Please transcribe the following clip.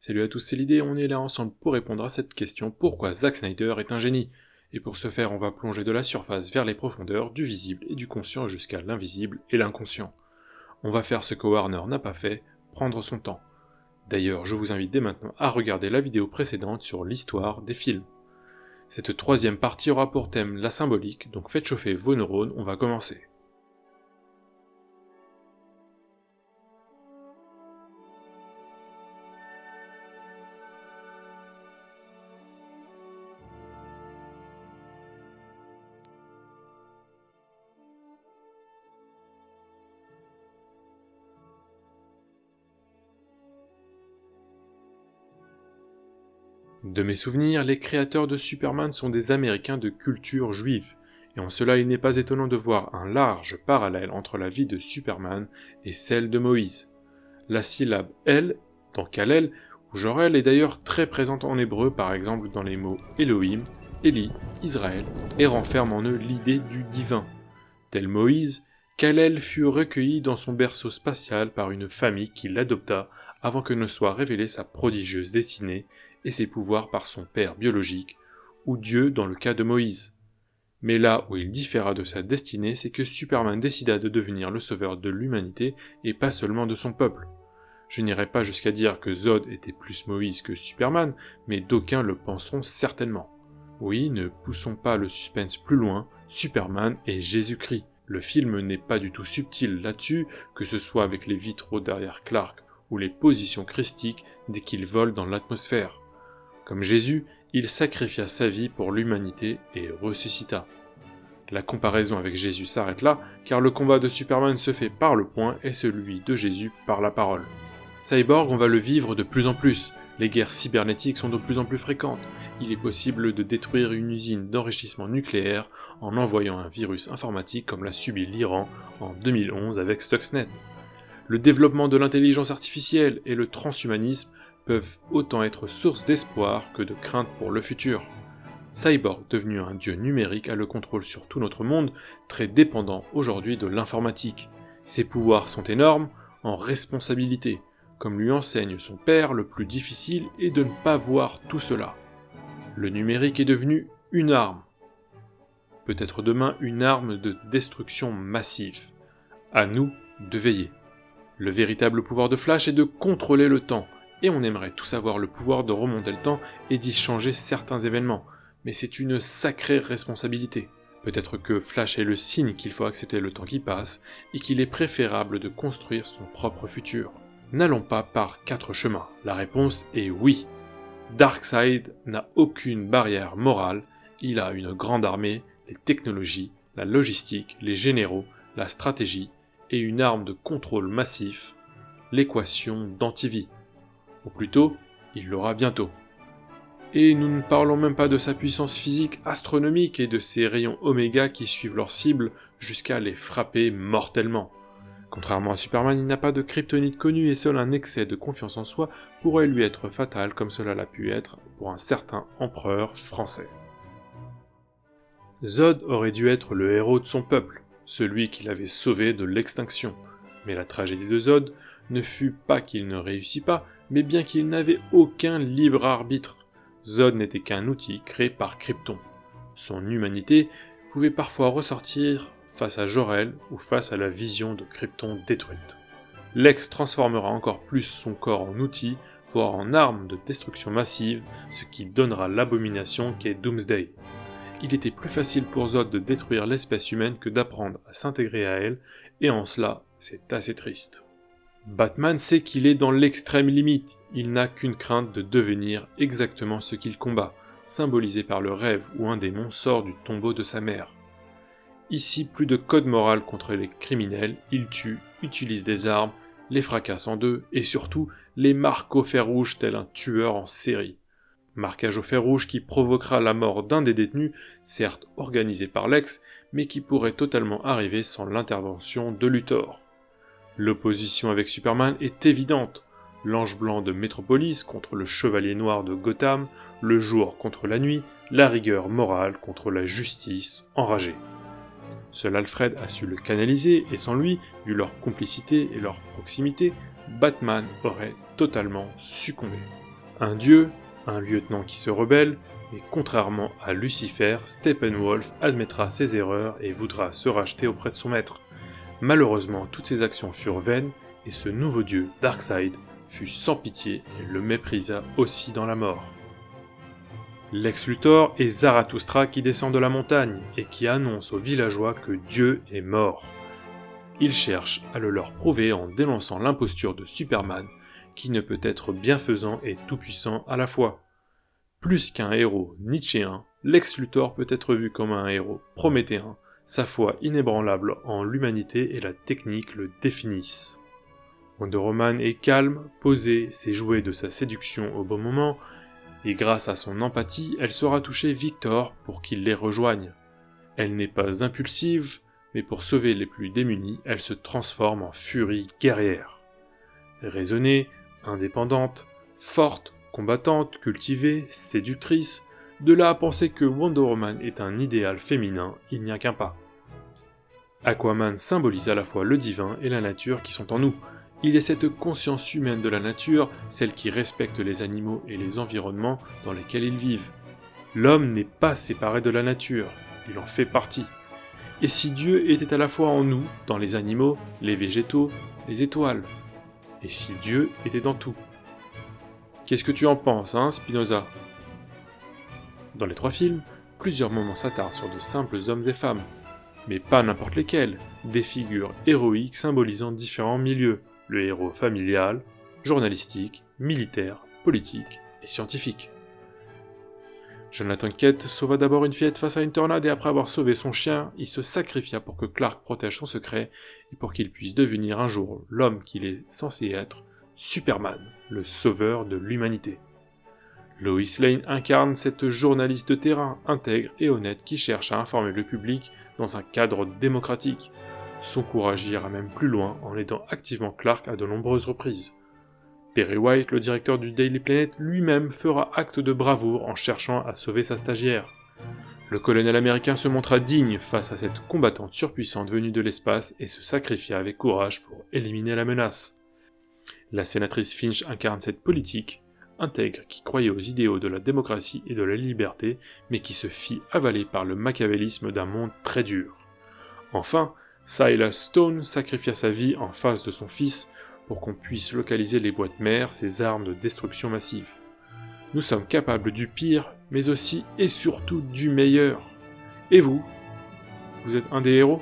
Salut à tous, c'est l'idée, on est là ensemble pour répondre à cette question, pourquoi Zack Snyder est un génie? Et pour ce faire, on va plonger de la surface vers les profondeurs, du visible et du conscient jusqu'à l'invisible et l'inconscient. On va faire ce que Warner n'a pas fait, prendre son temps. D'ailleurs, je vous invite dès maintenant à regarder la vidéo précédente sur l'histoire des films. Cette troisième partie aura pour thème la symbolique, donc faites chauffer vos neurones, on va commencer. De mes souvenirs, les créateurs de Superman sont des Américains de culture juive, et en cela il n'est pas étonnant de voir un large parallèle entre la vie de Superman et celle de Moïse. La syllabe El dans Kal-El ou Jor-El est d'ailleurs très présente en hébreu, par exemple dans les mots Elohim, Eli, Israël, et renferme en eux l'idée du divin. Tel Moïse, Kal-El fut recueilli dans son berceau spatial par une famille qui l'adopta avant que ne soit révélée sa prodigieuse destinée et ses pouvoirs par son père biologique, ou Dieu dans le cas de Moïse. Mais là où il différa de sa destinée, c'est que Superman décida de devenir le sauveur de l'humanité et pas seulement de son peuple. Je n'irai pas jusqu'à dire que Zod était plus Moïse que Superman, mais d'aucuns le penseront certainement. Oui, ne poussons pas le suspense plus loin, Superman est Jésus-Christ. Le film n'est pas du tout subtil là-dessus, que ce soit avec les vitraux derrière Clark ou les positions christiques dès qu'il vole dans l'atmosphère. Comme Jésus, il sacrifia sa vie pour l'humanité et ressuscita. La comparaison avec Jésus s'arrête là, car le combat de Superman se fait par le poing et celui de Jésus par la parole. Cyborg, on va le vivre de plus en plus. Les guerres cybernétiques sont de plus en plus fréquentes. Il est possible de détruire une usine d'enrichissement nucléaire en envoyant un virus informatique comme l'a subi l'Iran en 2011 avec Stuxnet. Le développement de l'intelligence artificielle et le transhumanisme peuvent autant être source d'espoir que de crainte pour le futur. Cyborg, devenu un dieu numérique, a le contrôle sur tout notre monde, très dépendant aujourd'hui de l'informatique. Ses pouvoirs sont énormes, en responsabilité. Comme lui enseigne son père, le plus difficile est de ne pas voir tout cela. Le numérique est devenu une arme. Peut-être demain une arme de destruction massive. À nous de veiller. Le véritable pouvoir de Flash est de contrôler le temps, et on aimerait tous avoir le pouvoir de remonter le temps et d'y changer certains événements, mais c'est une sacrée responsabilité. Peut-être que Flash est le signe qu'il faut accepter le temps qui passe, et qu'il est préférable de construire son propre futur. N'allons pas par 4 chemins, la réponse est oui. Darkseid n'a aucune barrière morale, il a une grande armée, les technologies, la logistique, les généraux, la stratégie, et une arme de contrôle massif, l'équation d'antivie. Ou plutôt, il l'aura bientôt. Et nous ne parlons même pas de sa puissance physique astronomique et de ses rayons oméga qui suivent leur cible jusqu'à les frapper mortellement. Contrairement à Superman, il n'a pas de kryptonite connu et seul un excès de confiance en soi pourrait lui être fatal comme cela l'a pu être pour un certain empereur français. Zod aurait dû être le héros de son peuple, celui qu'il avait sauvé de l'extinction. Mais la tragédie de Zod ne fut pas qu'il ne réussit pas, mais bien qu'il n'avait aucun libre arbitre. Zod n'était qu'un outil créé par Krypton. Son humanité pouvait parfois ressortir face à Jor-El ou face à la vision de Krypton détruite. Lex transformera encore plus son corps en outil, voire en arme de destruction massive, ce qui donnera l'abomination qu'est Doomsday. Il était plus facile pour Zod de détruire l'espèce humaine que d'apprendre à s'intégrer à elle, et en cela, c'est assez triste. Batman sait qu'il est dans l'extrême limite, il n'a qu'une crainte de devenir exactement ce qu'il combat, symbolisé par le rêve où un démon sort du tombeau de sa mère. Ici, plus de code moral contre les criminels, il tue, utilise des armes, les fracasse en deux, et surtout, les marque au fer rouge tel un tueur en série. Marquage au fer rouge qui provoquera la mort d'un des détenus, certes organisé par Lex, mais qui pourrait totalement arriver sans l'intervention de Luthor. L'opposition avec Superman est évidente. L'ange blanc de Metropolis contre le chevalier noir de Gotham, le jour contre la nuit, la rigueur morale contre la justice enragée. Seul Alfred a su le canaliser, et sans lui, vu leur complicité et leur proximité, Batman aurait totalement succombé. Un dieu, un lieutenant qui se rebelle, et contrairement à Lucifer, Steppenwolf admettra ses erreurs et voudra se racheter auprès de son maître. Malheureusement, toutes ses actions furent vaines, et ce nouveau dieu, Darkseid, fut sans pitié et le méprisa aussi dans la mort. Lex Luthor est Zarathustra qui descend de la montagne et qui annonce aux villageois que Dieu est mort. Il cherche à le leur prouver en dénonçant l'imposture de Superman, qui ne peut être bienfaisant et tout-puissant à la fois. Plus qu'un héros nietzschéen, Lex Luthor peut être vu comme un héros prométhéen, sa foi inébranlable en l'humanité et la technique le définissent. Wonder Woman est calme, posée, sait jouer de sa séduction au bon moment, et grâce à son empathie, elle saura toucher Victor pour qu'il les rejoigne. Elle n'est pas impulsive, mais pour sauver les plus démunis, elle se transforme en furie guerrière. Raisonnée, indépendante, forte, combattante, cultivée, séductrice, de là à penser que Wonder Woman est un idéal féminin, il n'y a qu'un pas. Aquaman symbolise à la fois le divin et la nature qui sont en nous. Il est cette conscience humaine de la nature, celle qui respecte les animaux et les environnements dans lesquels ils vivent. L'homme n'est pas séparé de la nature, il en fait partie. Et si Dieu était à la fois en nous, dans les animaux, les végétaux, les étoiles? Et si Dieu était dans tout? Qu'est-ce que tu en penses, hein, Spinoza? Dans les 3 films, plusieurs moments s'attardent sur de simples hommes et femmes. Mais pas n'importe lesquels, des figures héroïques symbolisant différents milieux. Le héros familial, journalistique, militaire, politique et scientifique. Jonathan Kent sauva d'abord une fillette face à une tornade et après avoir sauvé son chien, il se sacrifia pour que Clark protège son secret et pour qu'il puisse devenir un jour l'homme qu'il est censé être, Superman, le sauveur de l'humanité. Lois Lane incarne cette journaliste de terrain, intègre et honnête qui cherche à informer le public dans un cadre démocratique. Son courage ira même plus loin en aidant activement Clark à de nombreuses reprises. Perry White, le directeur du Daily Planet, lui-même fera acte de bravoure en cherchant à sauver sa stagiaire. Le colonel américain se montra digne face à cette combattante surpuissante venue de l'espace et se sacrifia avec courage pour éliminer la menace. La sénatrice Finch incarne cette politique, intègre qui croyait aux idéaux de la démocratie et de la liberté, mais qui se fit avaler par le machiavélisme d'un monde très dur. Enfin, Silas Stone sacrifia sa vie en face de son fils pour qu'on puisse localiser les boîtes mères, ces armes de destruction massive. Nous sommes capables du pire, mais aussi et surtout du meilleur. Et vous? Vous êtes un des héros ?